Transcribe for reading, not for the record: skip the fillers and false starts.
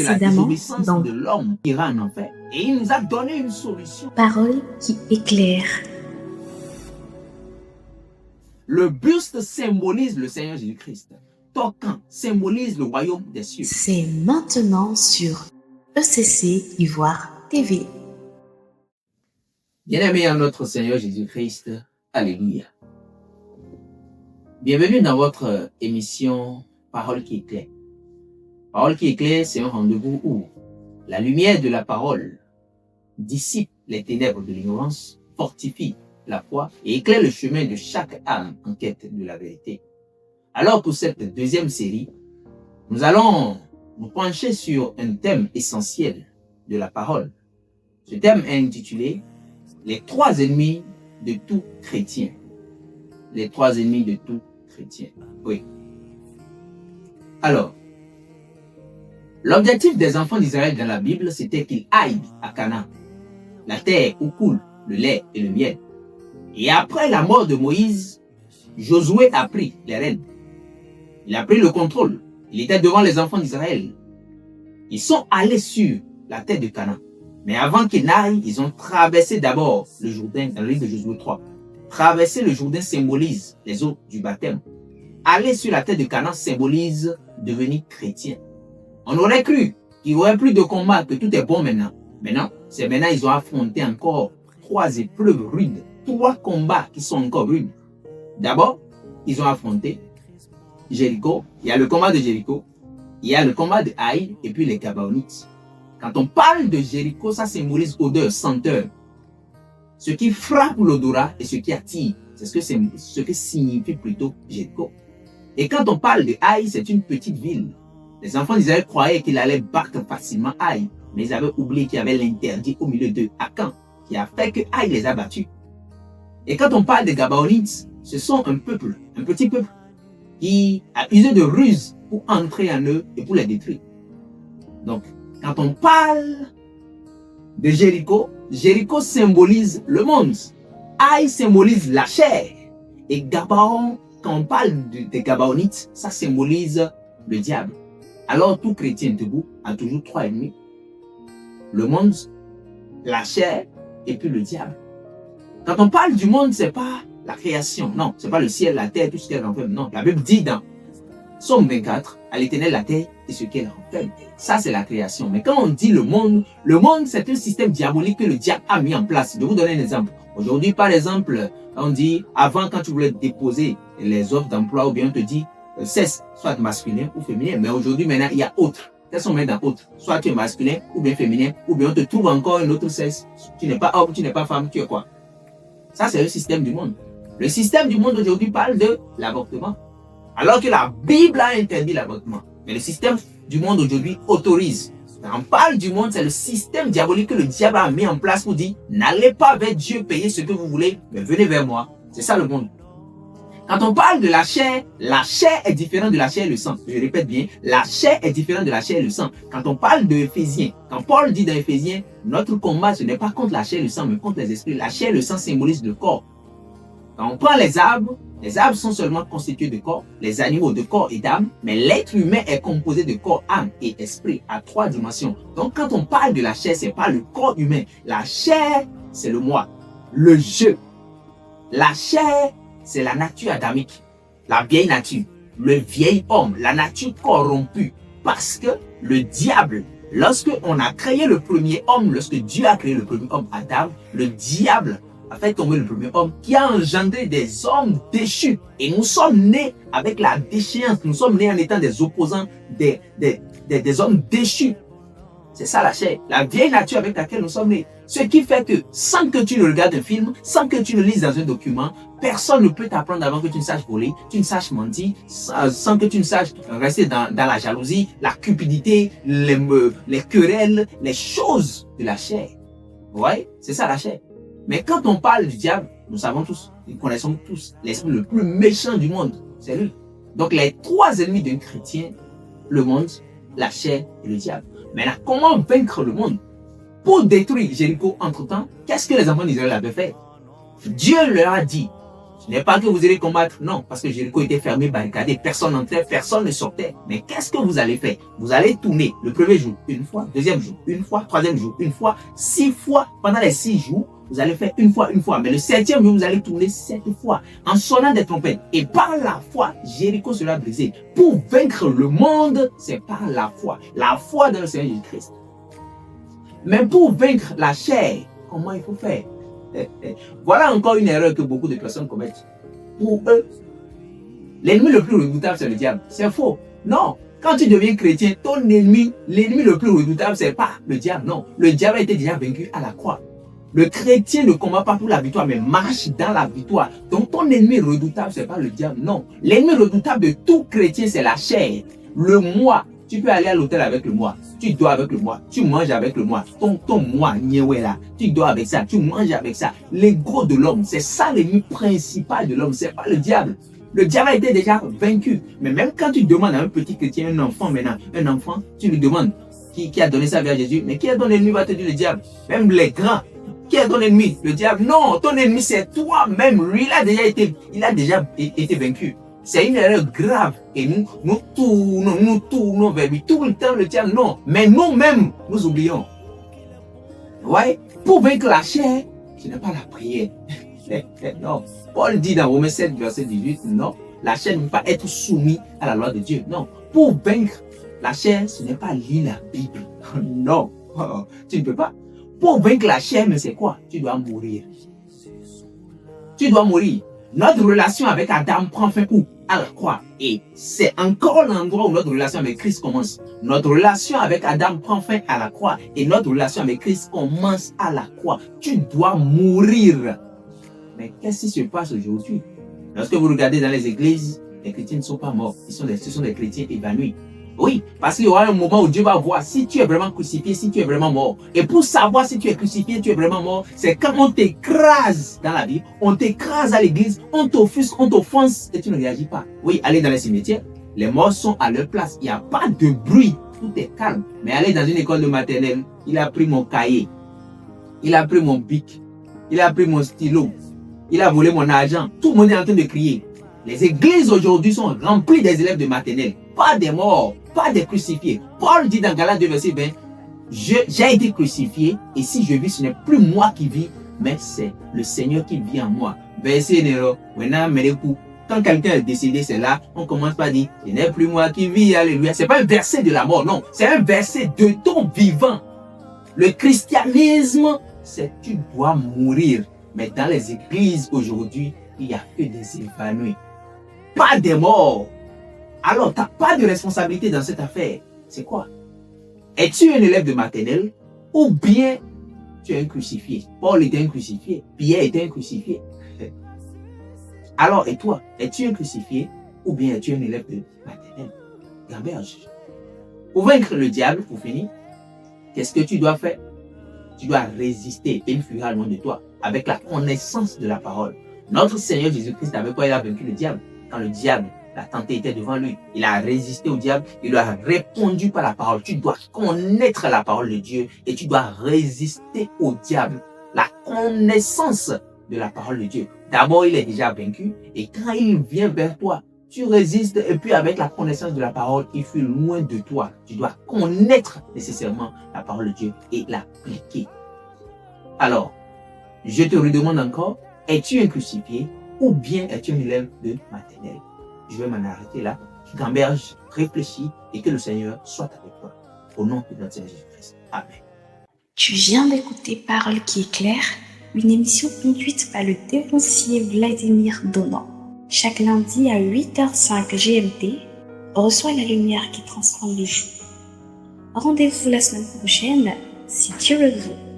de la précédemment désobéissance dans de l'homme qui ira en enfer. Et il nous a donné une solution. Parole qui éclaire. Le buste symbolise le Seigneur Jésus-Christ. Tocan symbolise le royaume des cieux. C'est maintenant sur ECC Ivoire TV. Bien-aimés en notre Seigneur Jésus-Christ, alléluia. Bienvenue dans votre émission Parole qui éclaire. Parole qui éclaire, c'est un rendez-vous où la lumière de la parole dissipe les ténèbres de l'ignorance, fortifie la foi et éclaire le chemin de chaque âme en quête de la vérité. Alors pour cette deuxième série, nous allons nous pencher sur un thème essentiel de la parole. Ce thème est intitulé « Les trois ennemis de tout chrétien ». Les trois ennemis de tout chrétien. Oui. Alors, l'objectif des enfants d'Israël dans la Bible, c'était qu'ils aillent à Canaan, la terre où coule le lait et le miel. Et après la mort de Moïse, Josué a pris les rênes. Il a pris le contrôle. Il était devant les enfants d'Israël. Ils sont allés sur la terre de Canaan. Mais avant qu'ils n'aillent, ils ont traversé d'abord le Jourdain, dans le livre de Josué 3. Traverser le Jourdain symbolise les eaux du baptême. Aller sur la terre de Canaan symbolise devenir chrétien. On aurait cru qu'il n'y aurait plus de combat, que tout est bon maintenant. Mais non, c'est maintenant ils ont affronté encore trois épreuves rudes. Trois combats qui sont encore rudes. D'abord, ils ont affronté Jéricho. Il y a le combat de Jéricho. Il y a le combat de Haï et puis les Gabaonites. Quand on parle de Jéricho, ça symbolise odeur, senteur. Ce qui frappe l'odorat et ce qui attire. C'est ce que signifie plutôt Jéricho. Et quand on parle de Haï, c'est une petite ville. Les enfants d'Israël croyaient qu'il allait battre facilement Haï. Mais ils avaient oublié qu'il y avait l'interdit au milieu d'eux, Akan, qui a fait que Haï les a battus. Et quand on parle des Gabaonites, ce sont un peuple, un petit peuple, qui a usé de ruses pour entrer en eux et pour les détruire. Donc, quand on parle de Jéricho, Jéricho symbolise le monde. Haï symbolise la chair. Et Gabaon, quand on parle des Gabaonites, ça symbolise le diable. Alors, tout chrétien debout a toujours trois ennemis. Le monde, la chair et puis le diable. Quand on parle du monde, c'est pas la création. Non, c'est pas le ciel, la terre, tout ce qu'elle renferme. Non, la Bible dit dans Psaume 24, à l'Éternel la terre et ce qu'elle renferme. Ça, c'est la création. Mais quand on dit le monde, c'est un système diabolique que le diable a mis en place. Je vais vous donner un exemple. Aujourd'hui, par exemple, on dit, avant, quand tu voulais déposer les offres d'emploi, ou bien on te dit, cesse, soit masculin ou féminin. Mais aujourd'hui, maintenant, il y a autre. Quels sont maintenant autres? Soit tu es masculin ou bien féminin, ou bien on te trouve encore une autre sexe. Tu n'es pas homme, tu n'es pas femme, tu es quoi? Ça, c'est le système du monde. Le système du monde aujourd'hui parle de l'avortement. Alors que la Bible a interdit l'avortement. Mais le système du monde aujourd'hui autorise. Quand on parle du monde, c'est le système diabolique que le diable a mis en place pour dire, n'allez pas vers Dieu payer ce que vous voulez, mais venez vers moi. C'est ça le monde. Quand on parle de la chair est différente de la chair et le sang. Je répète bien, la chair est différente de la chair et le sang. Quand on parle de Éphésiens, quand Paul dit dans Éphésiens, notre combat, ce n'est pas contre la chair et le sang, mais contre les esprits. La chair et le sang symbolisent le corps. Quand on prend les arbres sont seulement constitués de corps, les animaux de corps et d'âme, mais l'être humain est composé de corps, âme et esprit à trois dimensions. Donc quand on parle de la chair, c'est pas le corps humain. La chair, c'est le moi, le je. La chair, c'est la nature adamique, la vieille nature, le vieil homme, la nature corrompue. Parce que le diable, lorsque on a créé le premier homme, lorsque Dieu a créé le premier homme, Adam, le diable a fait tomber le premier homme qui a engendré des hommes déchus. Et nous sommes nés avec la déchéance. Nous sommes nés en étant des opposants, des hommes déchus. C'est ça la chair, la vieille nature avec laquelle nous sommes nés. Ce qui fait que sans que tu ne regardes un film, sans que tu ne lises dans un document, personne ne peut t'apprendre avant que tu ne saches voler, tu ne saches mentir, sans que tu ne saches rester dans la jalousie, la cupidité, les querelles, les choses de la chair. Vous voyez, c'est ça la chair. Mais quand on parle du diable, nous savons tous, nous connaissons tous l'esprit le plus méchant du monde, c'est lui. Donc les trois ennemis d'un chrétien, le monde, la chair et le diable. Maintenant, comment vaincre le monde? Pour détruire Jéricho entre-temps, qu'est-ce que les enfants d'Israël avaient fait? Dieu leur a dit, Ce n'est pas que vous allez combattre, non, parce que Jéricho était fermé, barricadé, personne n'entrait, personne ne sortait. Mais qu'est-ce que vous allez faire? Vous allez tourner le premier jour, une fois, deuxième jour, une fois, troisième jour, une fois, 6 fois. Pendant les 6 jours, vous allez faire une fois. Mais le 7e jour, vous allez tourner 7 fois en sonnant des trompettes. Et par la foi, Jéricho sera brisé. Pour vaincre le monde, c'est par la foi. La foi dans le Seigneur Jésus-Christ. Mais pour vaincre la chair, comment il faut faire? Voilà encore une erreur que beaucoup de personnes commettent. Pour eux, l'ennemi le plus redoutable, c'est le diable. C'est faux. Non. Quand tu deviens chrétien, ton ennemi, l'ennemi le plus redoutable, c'est pas le diable. Non. Le diable a été déjà vaincu à la croix. Le chrétien ne combat pas pour la victoire, mais marche dans la victoire. Donc ton ennemi redoutable, c'est pas le diable. Non. L'ennemi redoutable de tout chrétien, c'est la chair. Le moi. Tu peux aller à l'hôtel avec le moi. Tu dors avec le moi. Tu manges avec le moi. Ton moi, là. Tu dors avec ça. Tu manges avec ça. L'ego de l'homme, c'est ça l'ennemi principal de l'homme. C'est pas le diable. Le diable a été déjà vaincu. Mais même quand tu demandes à un petit chrétien, un enfant maintenant, un enfant, tu lui demandes qui a donné sa vie à Jésus. Mais qui est ton ennemi, va te dire le diable. Même les grands. Qui est ton ennemi? Le diable. Non, ton ennemi c'est toi-même. Lui, il a déjà été vaincu. C'est une erreur grave. Et nous tournons vers lui tout le temps, le diable. Non, mais nous-mêmes, nous oublions. Ouais, pour vaincre la chair, ce n'est pas la prière. Non. Paul dit dans Romains 7, verset 18, non, la chair ne peut pas être soumise à la loi de Dieu. Non, pour vaincre la chair, ce n'est pas lire la Bible. Non, tu ne peux pas. Pour vaincre la chair, mais c'est quoi? Tu dois mourir. Tu dois mourir. Notre relation avec Adam prend fin où? À la croix. Et c'est encore l'endroit où notre relation avec Christ commence. Notre relation avec Adam prend fin à la croix. Et notre relation avec Christ commence à la croix. Tu dois mourir. Mais qu'est-ce qui se passe aujourd'hui? Lorsque vous regardez dans les églises, les chrétiens ne sont pas morts. Ce sont des chrétiens évanouis. Oui, parce qu'il y aura un moment où Dieu va voir si tu es vraiment crucifié, si tu es vraiment mort. Et pour savoir si tu es crucifié, tu es vraiment mort, c'est quand on t'écrase dans la vie, on t'écrase à l'église, on t'offusque, on t'offense et tu ne réagis pas. Oui, allez dans les cimetières, les morts sont à leur place, il n'y a pas de bruit, tout est calme. Mais allez dans une école de maternelle, il a pris mon cahier, il a pris mon bic, il a pris mon stylo, il a volé mon argent, tout le monde est en train de crier. Les églises aujourd'hui sont remplies des élèves de maternelle, pas des morts, pas des crucifiés. Paul dit dans Galates 2, verset 20, j'ai été crucifié et si je vis, ce n'est plus moi qui vis, mais c'est le Seigneur qui vit en moi. Verset 9, quand quelqu'un est décédé, c'est là, on commence par dire, ce n'est plus moi qui vis, alléluia. C'est pas un verset de la mort, non, c'est un verset de ton vivant. Le christianisme, c'est tu dois mourir. Mais dans les églises aujourd'hui, il n'y a que des évanouis. Pas des morts. Alors, tu n'as pas de responsabilité dans cette affaire. C'est quoi? Es-tu un élève de maternelle ou bien tu es un crucifié? Paul était un crucifié. Pierre était un crucifié. Alors, et toi? Es-tu un crucifié ou bien es-tu un élève de maternelle? Gamberge. Pour vaincre le diable, pour finir, qu'est-ce que tu dois faire? Tu dois résister et il fuira loin de toi avec la connaissance de la parole. Notre Seigneur Jésus-Christ, avec quoi il a vaincu le diable? Quand le diable, la tenté était devant lui, il a résisté au diable, il lui a répondu par la parole. Tu dois connaître la parole de Dieu et tu dois résister au diable. La connaissance de la parole de Dieu. D'abord, il est déjà vaincu et quand il vient vers toi, tu résistes et puis avec la connaissance de la parole, il fuit loin de toi. Tu dois connaître nécessairement la parole de Dieu et l'appliquer. Alors, je te redemande encore, es-tu un crucifié ou bien es-tu un élève de maternelle? Je vais m'en arrêter là. Gamberge, réfléchis et que le Seigneur soit avec toi. Au nom de notre Seigneur Jésus-Christ. Amen. Tu viens d'écouter Parole qui éclaire, une émission conduite par le dévancier Vladimir Donant. Chaque lundi à 8h05 GMT, reçois la lumière qui transforme les jours. Rendez-vous la semaine prochaine, si Dieu le veut.